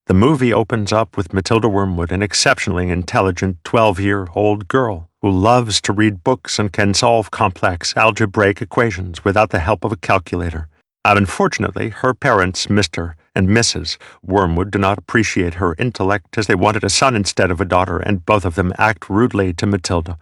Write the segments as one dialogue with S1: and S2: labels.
S1: The movie opens up with Matilda Wormwood, an exceptionally intelligent 12-year-old girl who loves to read books and can solve complex algebraic equations without the help of a calculator. Unfortunately, her parents, Mr. and Mrs. Wormwood, do not appreciate her intellect as they wanted a son instead of a daughter, and both of them act rudely to Matilda,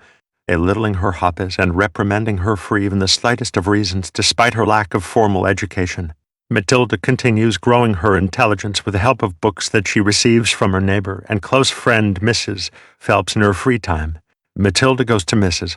S1: belittling her hobbies and reprimanding her for even the slightest of reasons despite her lack of formal education. Matilda continues growing her intelligence with the help of books that she receives from her neighbor and close friend Mrs. Phelps in her free time. Matilda goes to Mrs.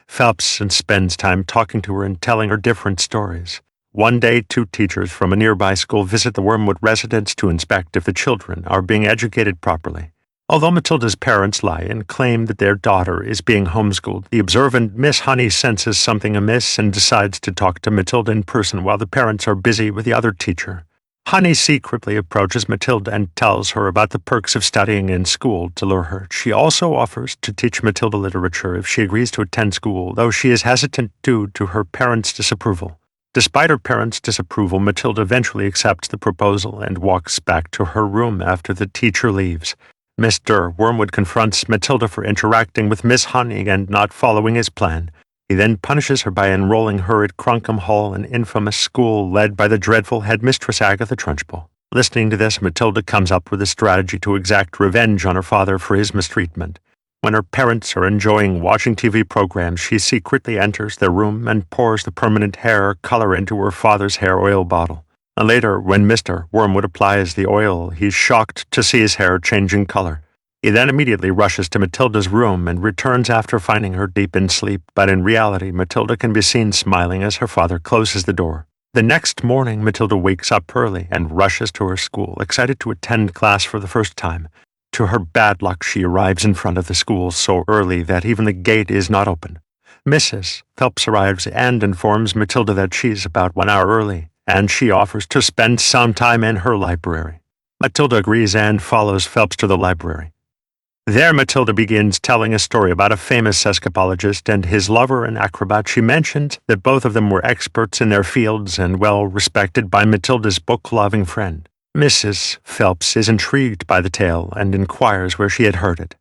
S1: Phelps and spends time talking to her and telling her different stories. One day, 2 teachers from a nearby school visit the Wormwood residence to inspect if the children are being educated properly. Although Matilda's parents lie and claim that their daughter is being homeschooled, the observant Miss Honey senses something amiss and decides to talk to Matilda in person while the parents are busy with the other teacher. Honey secretly approaches Matilda and tells her about the perks of studying in school to lure her. She also offers to teach Matilda literature if she agrees to attend school, though she is hesitant due to her parents' disapproval. Despite her parents' disapproval, Matilda eventually accepts the proposal and walks back to her room after the teacher leaves. Mr. Wormwood confronts Matilda for interacting with Miss Honey and not following his plan. He then punishes her by enrolling her at Crunkham Hall, an infamous school led by the dreadful headmistress Agatha Trunchbull. Listening to this, Matilda comes up with a strategy to exact revenge on her father for his mistreatment. When her parents are enjoying watching TV programs, she secretly enters their room and pours the permanent hair color into her father's hair oil bottle. And later, when Mr. Wormwood applies the oil, he's shocked to see his hair changing color. He then immediately rushes to Matilda's room and returns after finding her deep in sleep, but in reality, Matilda can be seen smiling as her father closes the door. The next morning, Matilda wakes up early and rushes to her school, excited to attend class for the first time. To her bad luck, she arrives in front of the school so early that even the gate is not open. Mrs. Phelps arrives and informs Matilda that she's about 1 hour early, and she offers to spend some time in her library. Matilda agrees and follows Phelps to the library. There, Matilda begins telling a story about a famous escapologist and his lover and acrobat. She mentioned that both of them were experts in their fields and well respected by Matilda's book-loving friend. Mrs. Phelps is intrigued by the tale and inquires where she had heard it.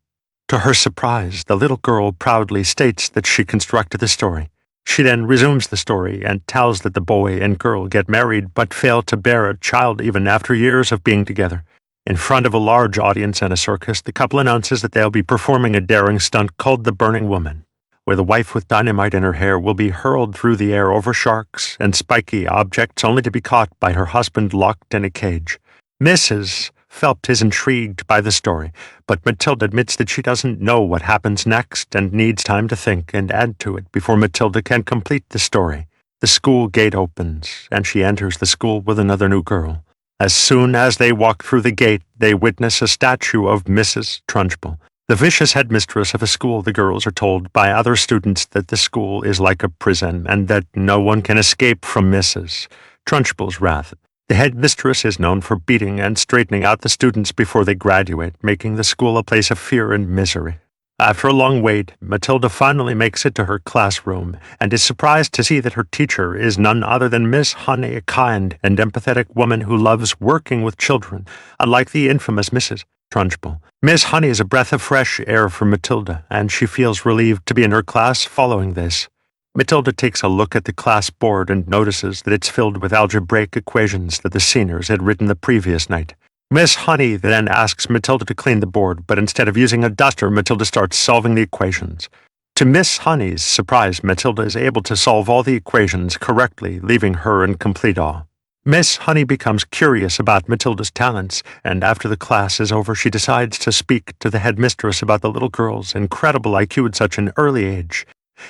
S1: To her surprise, the little girl proudly states that she constructed the story. She then resumes the story and tells that the boy and girl get married but fail to bear a child even after years of being together. In front of a large audience and a circus, the couple announces that they'll be performing a daring stunt called the Burning Woman, where the wife with dynamite in her hair will be hurled through the air over sharks and spiky objects only to be caught by her husband locked in a cage. Mrs. Phelps is intrigued by the story, but Matilda admits that she doesn't know what happens next and needs time to think and add to it before Matilda can complete the story. The school gate opens, and she enters the school with another new girl. As soon as they walk through the gate, they witness a statue of Mrs. Trunchbull. The vicious headmistress of a school, the girls are told by other students that the school is like a prison and that no one can escape from Mrs. Trunchbull's wrath. The headmistress is known for beating and straightening out the students before they graduate, making the school a place of fear and misery. After a long wait, Matilda finally makes it to her classroom and is surprised to see that her teacher is none other than Miss Honey, a kind and empathetic woman who loves working with children, unlike the infamous Mrs. Trunchbull. Miss Honey is a breath of fresh air for Matilda, and she feels relieved to be in her class following this. Matilda takes a look at the class board and notices that it's filled with algebraic equations that the seniors had written the previous night. Miss Honey then asks Matilda to clean the board, but instead of using a duster, Matilda starts solving the equations. To Miss Honey's surprise, Matilda is able to solve all the equations correctly, leaving her in complete awe. Miss Honey becomes curious about Matilda's talents, and after the class is over, she decides to speak to the headmistress about the little girl's incredible IQ at such an early age.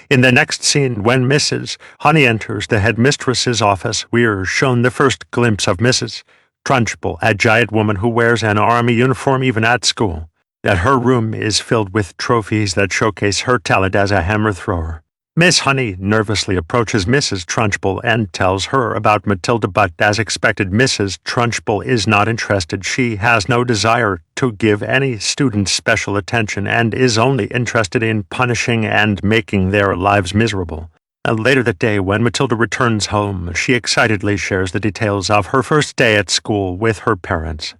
S1: In the next scene, when Mrs. Honey enters the headmistress's office, we're shown the first glimpse of Mrs. Trunchbull, a giant woman who wears an army uniform even at school. That her room is filled with trophies that showcase her talent as a hammer thrower. Miss Honey nervously approaches Mrs. Trunchbull and tells her about Matilda, but as expected, Mrs. Trunchbull is not interested. She has no desire to give any students special attention and is only interested in punishing and making their lives miserable. And later that day, when Matilda returns home, she excitedly shares the details of her first day at school with her parents.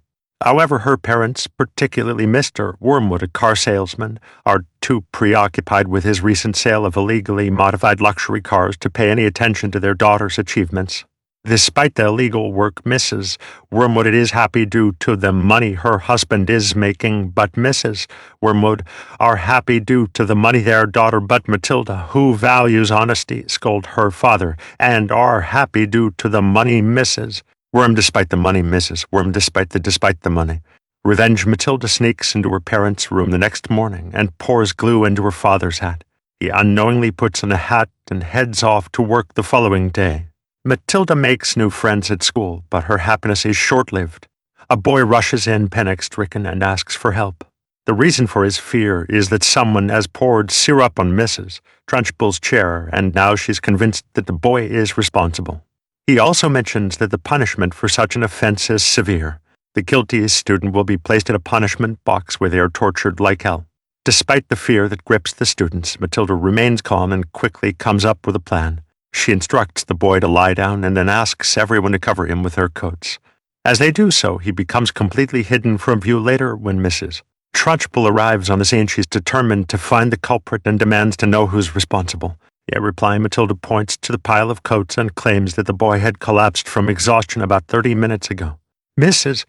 S1: However, her parents, particularly Mr. Wormwood, a car salesman, are too preoccupied with his recent sale of illegally modified luxury cars to pay any attention to their daughter's achievements. Despite the illegal work Mrs. Wormwood is happy due to the money her husband is making, but Mrs. Wormwood are happy due to the money their daughter, but Matilda, who values honesty, scold her father, and are happy due to the money Mrs. Worm despite the money Mrs. Worm despite the money. Revenge Matilda sneaks into her parents' room the next morning and pours glue into her father's hat. He unknowingly puts on a hat and heads off to work the following day. Matilda makes new friends at school, but her happiness is short-lived. A boy rushes in panic-stricken and asks for help. The reason for his fear is that someone has poured syrup on Mrs. Trunchbull's chair, and now she's convinced that the boy is responsible. He also mentions that the punishment for such an offense is severe. The guilty student will be placed in a punishment box where they are tortured like hell. Despite the fear that grips the students, Matilda remains calm and quickly comes up with a plan. She instructs the boy to lie down and then asks everyone to cover him with their coats. As they do so, he becomes completely hidden from view later when Mrs. Trunchbull arrives on the scene. She's determined to find the culprit and demands to know who's responsible. Yet replying, Matilda points to the pile of coats and claims that the boy had collapsed from exhaustion about 30 minutes ago. Mrs.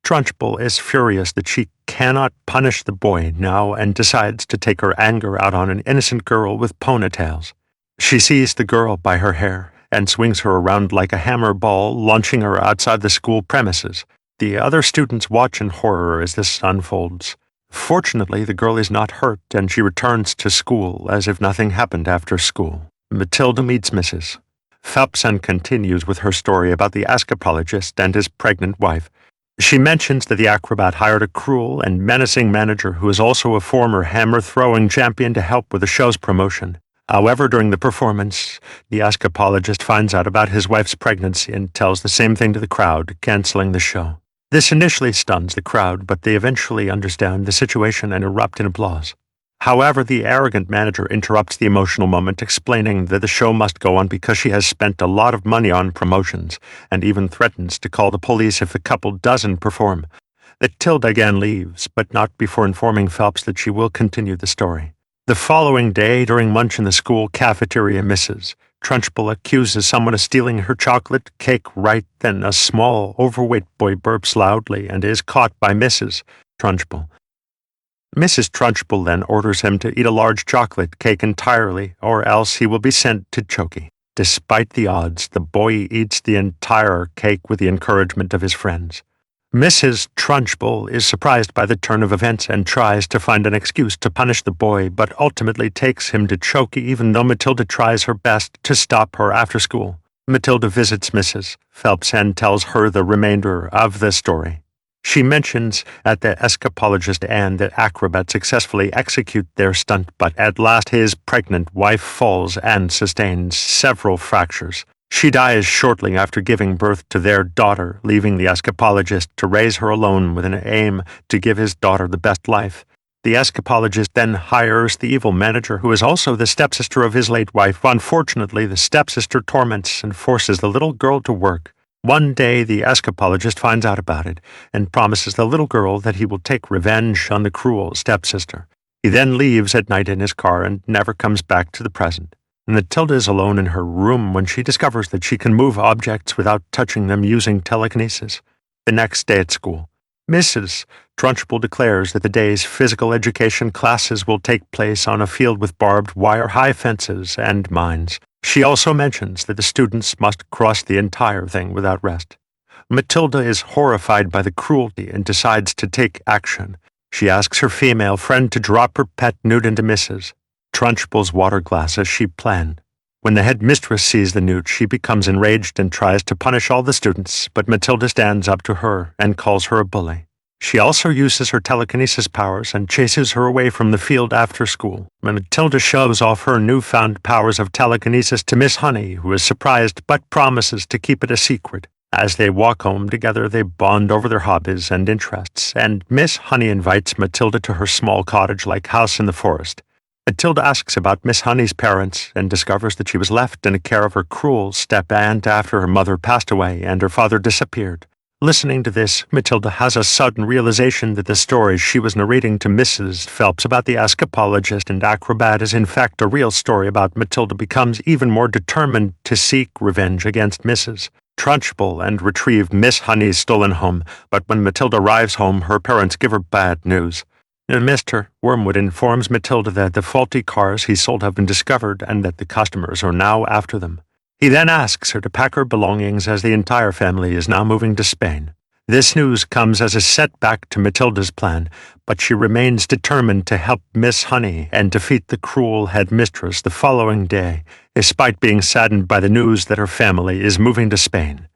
S1: Trunchbull is furious that she cannot punish the boy now and decides to take her anger out on an innocent girl with ponytails. She seizes the girl by her hair and swings her around like a hammer ball, launching her outside the school premises. The other students watch in horror as this unfolds. Fortunately, the girl is not hurt, and she returns to school as if nothing happened after school. Matilda meets Mrs. Phelps and continues with her story about the escapologist and his pregnant wife. She mentions that the acrobat hired a cruel and menacing manager who is also a former hammer-throwing champion to help with the show's promotion. However, during the performance, the escapologist finds out about his wife's pregnancy and tells the same thing to the crowd, canceling the show. This initially stuns the crowd, but they eventually understand the situation and erupt in applause. However, the arrogant manager interrupts the emotional moment, explaining that the show must go on because she has spent a lot of money on promotions, and even threatens to call the police if the couple doesn't perform. Matilda again leaves, but not before informing Phelps that she will continue the story. The following day, during lunch in the school cafeteria, Mrs. Trunchbull accuses someone of stealing her chocolate cake. Right then, a small, overweight boy burps loudly and is caught by Mrs. Trunchbull. Mrs. Trunchbull then orders him to eat a large chocolate cake entirely, or else he will be sent to Chokey. Despite the odds, the boy eats the entire cake with the encouragement of his friends. Mrs. Trunchbull is surprised by the turn of events and tries to find an excuse to punish the boy, but ultimately takes him to Chokey, even though Matilda tries her best to stop her after school. Matilda visits Mrs. Phelps and tells her the remainder of the story. She mentions at the escapologist and the acrobat successfully execute their stunt, but at last his pregnant wife falls and sustains several fractures. She dies shortly after giving birth to their daughter, leaving the escapologist to raise her alone with an aim to give his daughter the best life. The escapologist then hires the evil manager, who is also the stepsister of his late wife. Unfortunately, the stepsister torments and forces the little girl to work. One day, the escapologist finds out about it and promises the little girl that he will take revenge on the cruel stepsister. He then leaves at night in his car and never comes back to the present. Matilda is alone in her room when she discovers that she can move objects without touching them using telekinesis. The next day at school, Mrs. Trunchbull declares that the day's physical education classes will take place on a field with barbed wire, high fences, and mines. She also mentions that the students must cross the entire thing without rest. Matilda is horrified by the cruelty and decides to take action. She asks her female friend to drop her pet newt into Mrs. Trunchbull's water glass as she planned. When the headmistress sees the newt, she becomes enraged and tries to punish all the students, but Matilda stands up to her and calls her a bully. She also uses her telekinesis powers and chases her away from the field after school. Matilda shows off her newfound powers of telekinesis to Miss Honey, who is surprised but promises to keep it a secret. As they walk home together, they bond over their hobbies and interests, and Miss Honey invites Matilda to her small cottage-like house in the forest. Matilda asks about Miss Honey's parents and discovers that she was left in the care of her cruel step-aunt after her mother passed away and her father disappeared. Listening to this, Matilda has a sudden realization that the story she was narrating to Mrs. Phelps about the escapologist and acrobat is in fact a real story about Matilda becomes even more determined to seek revenge against Mrs. Trunchbull and retrieve Miss Honey's stolen home, but when Matilda arrives home, her parents give her bad news. Mr. Wormwood informs Matilda that the faulty cars he sold have been discovered and that the customers are now after them. He then asks her to pack her belongings as the entire family is now moving to Spain. This news comes as a setback to Matilda's plan, but she remains determined to help Miss Honey and defeat the cruel headmistress the following day, despite being saddened by the news that her family is moving to Spain.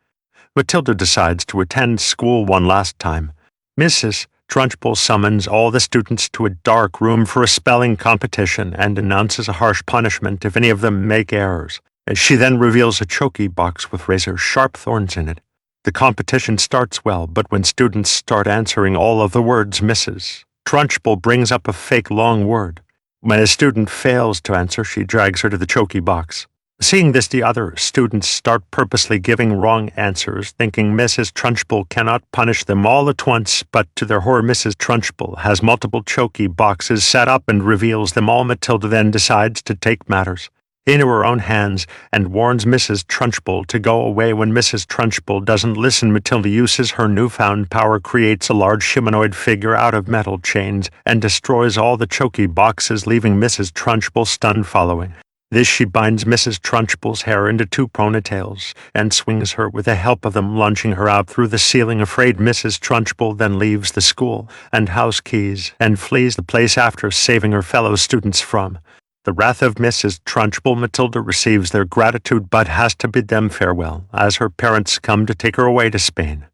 S1: Matilda decides to attend school one last time. Mrs. Trunchbull summons all the students to a dark room for a spelling competition and announces a harsh punishment if any of them make errors. She then reveals a choky box with razor-sharp thorns in it. The competition starts well, but when students start answering all of the words, Mrs. Trunchbull brings up a fake long word. When a student fails to answer, she drags her to the choky box. Seeing this, the other students start purposely giving wrong answers, thinking Mrs. Trunchbull cannot punish them all at once, but to their horror, Mrs. Trunchbull has multiple choky boxes set up and reveals them all. Matilda then decides to take matters into her own hands and warns Mrs. Trunchbull to go away. When Mrs. Trunchbull doesn't listen, Matilda uses her newfound power, creates a large humanoid figure out of metal chains, and destroys all the choky boxes, leaving Mrs. Trunchbull stunned following. This she binds Mrs. Trunchbull's hair into 2 ponytails and swings her with the help of them, launching her out through the ceiling. Afraid, Mrs. Trunchbull then leaves the school and house keys and flees the place after saving her fellow students from the wrath of Mrs. Trunchbull. Matilda receives their gratitude but has to bid them farewell as her parents come to take her away to Spain.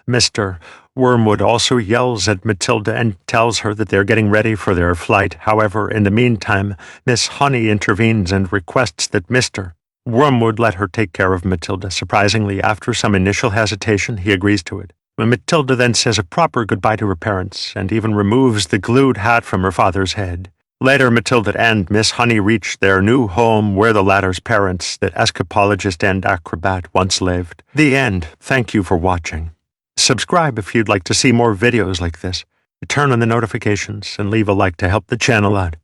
S1: Mr. Wormwood also yells at Matilda and tells her that they're getting ready for their flight. However, in the meantime, Miss Honey intervenes and requests that Mr. Wormwood let her take care of Matilda. Surprisingly, after some initial hesitation, he agrees to it. Matilda then says a proper goodbye to her parents and even removes the glued hat from her father's head. Later, Matilda and Miss Honey reach their new home where the latter's parents, the escapologist and acrobat, once lived. The end. Thank you for watching. Subscribe if you'd like to see more videos like this. Turn on the notifications and leave a like to help the channel out.